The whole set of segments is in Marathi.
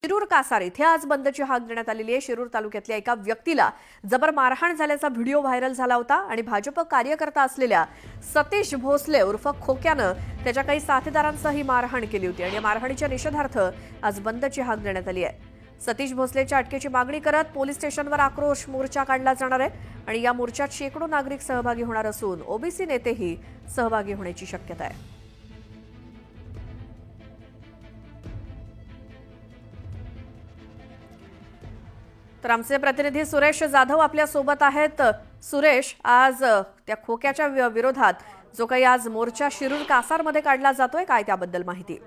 शिरूर कासार इथे आज बंदची हाक देण्यात आलेली आहे। शिरूर तालुक्यातल्या एका व्यक्तीला जबर मारहाण झाल्याचा व्हिडिओ व्हायरल झाला होता आणि भाजप कार्यकर्ता असलेल्या सतीश भोसले उर्फ खोक्यानं त्याच्या काही साथीदारांसह ही मारहाण केली होती आणि या मारहाणीच्या निषेधार्थ आज बंदची हाक देण्यात आली आहे। सतीश भोसलेच्या अटकेची मागणी करत पोलीस स्टेशनवर आक्रोश मोर्चा काढला जाणार आहे आणि या मोर्चात शेकडो नागरिक सहभागी होणार असून ओबीसी नेतेही सहभागी होण्याची शक्यता आहे। तर आमचे प्रतिनिधी सुरेश जाधव आपल्या सोबत आहेत। सुरेश, आज त्या खोक्याच्या विरोधात जो काही आज मोर्चा शिरूर कासारमध्ये काढला जातोय, काय त्याबद्दल माहिती?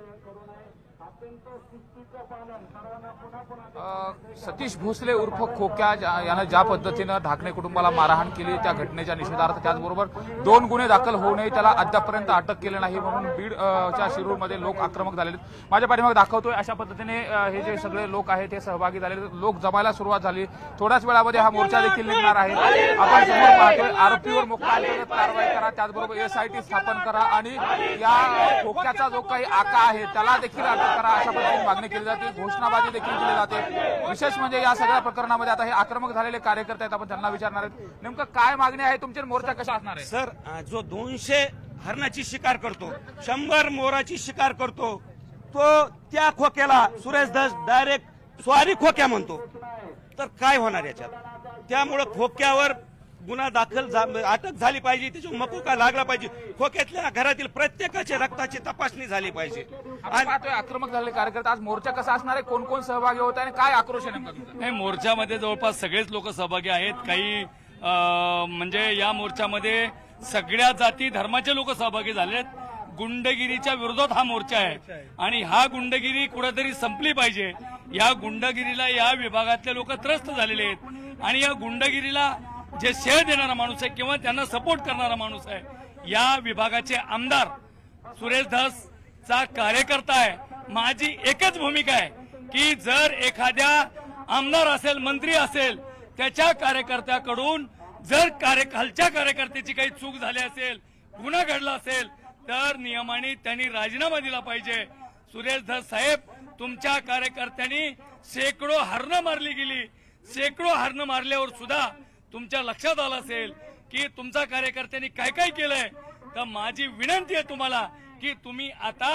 सतीश भोसले उर्फ खोक्या यानं ज्या पद्धतीनं ढाकणे कुटुंबाला मारहाण केली त्या घटनेच्या निषेधार्थ त्याचबरोबर 2 गुन्हे दाखल होऊनही त्याला अद्यापर्यंत अटक केली नाही म्हणून बीडच्या शिरूरमध्ये लोक आक्रमक झालेले। माझ्या पाठीमागे दाखवतोय अशा पद्धतीने हे जे सगळे लोक आहेत ते सहभागी झालेले, लोक जमायला सुरुवात झाली। थोड्याच वेळामध्ये हा मोर्चा देखील निघणार आहे। आपण समोर पाहतोय आरोपीवर मोक्का कारवाई करा, त्याचबरोबर एसआयटी स्थापन करा आणि या खोक्याचा जो काही आका आहे त्याला देखील अटक करा अशा पद्धतीने मागणी केली जाते, घोषणाबाजी देखील केली जाते। विशेष म्हणजे या सगळ्या प्रकरणामध्ये आता हे आक्रमक झालेले कार्यकर्ते आहेत, आपण त्यांना विचारणार आहेत नेमकं काय मागणी आहे तुमचे, मोर्चा कसा असणार आहे? सर, जो 200 हरणाची शिकार करतो, 100 मोराची शिकार करतो, तो त्या खोक्याला सुरेश धस डायरेक्ट स्वारी खोक्या म्हणतो, तर काय होणार याच्यात? त्यामुळे खोक्यावर गुन्हा दाखल अटक झाली पाहिजे, त्याची मकोका लागला पाहिजे, खोक्यातल्या घरातील प्रत्येकाच्या रक्ताची तपासणी झाली पाहिजे। आणि आक्रमक झालेले कार्यकर्ते, आज मोर्चा कसा असणार आहे, कोण कोण सहभागी होत आहे आणि काय आक्रोश आहे नेमका? नाही, मोर्चामध्ये जवळपास सगळेच लोक सहभागी आहेत। काही म्हणजे या मोर्चामध्ये सगळ्या जाती धर्माचे लोक सहभागी झालेत। गुंडगिरीच्या विरोधात हा मोर्चा आहे आणि हा गुंडगिरी कुठेतरी संपली पाहिजे। या गुंडगिरीला या विभागातले लोक त्रस्त झालेले आहेत आणि या गुंडगिरीला जे श्रेय देणारा माणूस आहे किंवा त्यांना सपोर्ट करणारा माणूस आहे, या विभागाचे आमदार सुरेश धस चा कार्यकर्ता आहे। माझी एकच भूमिका आहे की जर एखाद्या आमदार असेल, मंत्री असेल, त्याच्या कार्यकर्त्याकडून जर खालच्या कार्यकर्त्याची काही चूक झाली असेल, गुन्हा घडला असेल, तर नियमाने त्यांनी राजीनामा दिला पाहिजे। सुरेश धस साहेब, तुमच्या कार्यकर्त्यांनी शेकडो हरणं मारली गेली, शेकडो हरणं मारल्यावर सुद्धा तुमच्या लक्षात आलं असेल की तुमच्या कार्यकर्त्यांनी काय काय केलंय। तर माझी विनंती आहे तुम्हाला की तुम्ही आता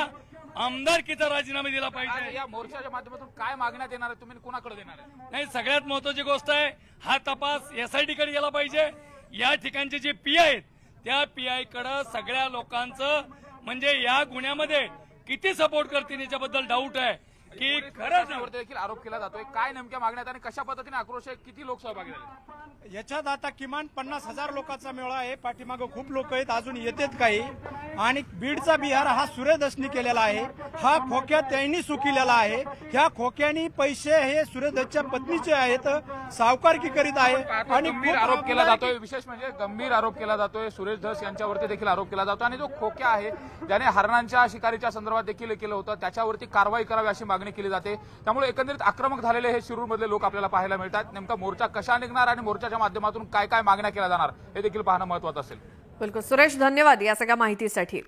आमदारकीचा राजीनामा दिला पाहिजे। या मोर्चाच्या माध्यमातून काय मागण्यात येणार आहे, तुम्ही कोणाकडे देणार आहे? नाही, सगळ्यात महत्वाची गोष्ट आहे हा तपास एसआयटी कडे गेला पाहिजे। या ठिकाणचे जे पीआय आहेत त्या पीआय कडे सगळ्या लोकांचं म्हणजे या गुन्ह्यामध्ये किती सपोर्ट करतील याच्याबद्दल डाऊट आहे की खरंच देखील आरोप केला जातोय। काय नेमक्या मागण्यात आणि कशा पद्धतीने आक्रोश आहे, किती लोक सहभागी झाले? याच्यात आता किमान 50,000 लोकांचा मेळा आहे, पाठीमागं खूप लोक आहेत, अजून येतात काही। आणि बीडचा बिहार हा सुरेश धसनी केलेला आहे, हा खोक्या त्यांनी सुकिलेला आहे। ह्या खोक्यानी पैसे हे सुरेश धसच्या पत्नीचे आहेत, सावकारकी करीत आहे आणि गंभीर आरोप केला जातोय। विशेष म्हणजे गंभीर आरोप केला जातोय, सुरेश धस यांच्यावरती देखील आरोप केला जातो आणि जो खोक्या आहे ज्याने हरणांच्या शिकारीच्या संदर्भात देखील केलं होतं त्याच्यावरती कारवाई करावी अशी मागणी केली जाते। त्यामुळे एकंदरीत आक्रमक झालेले हे शिरूर मधले लोक आपल्याला पाहायला मिळतात। नेमका मोर्चा कशा निघणार आणि मोर्चाच्या माध्यमातून काय काय मागण्या केल्या जाणार हे देखील पाहणं महत्त्वाचं असेल। बिलकुल सुरेश, धन्यवाद या सगळ्या माहितीसाठी।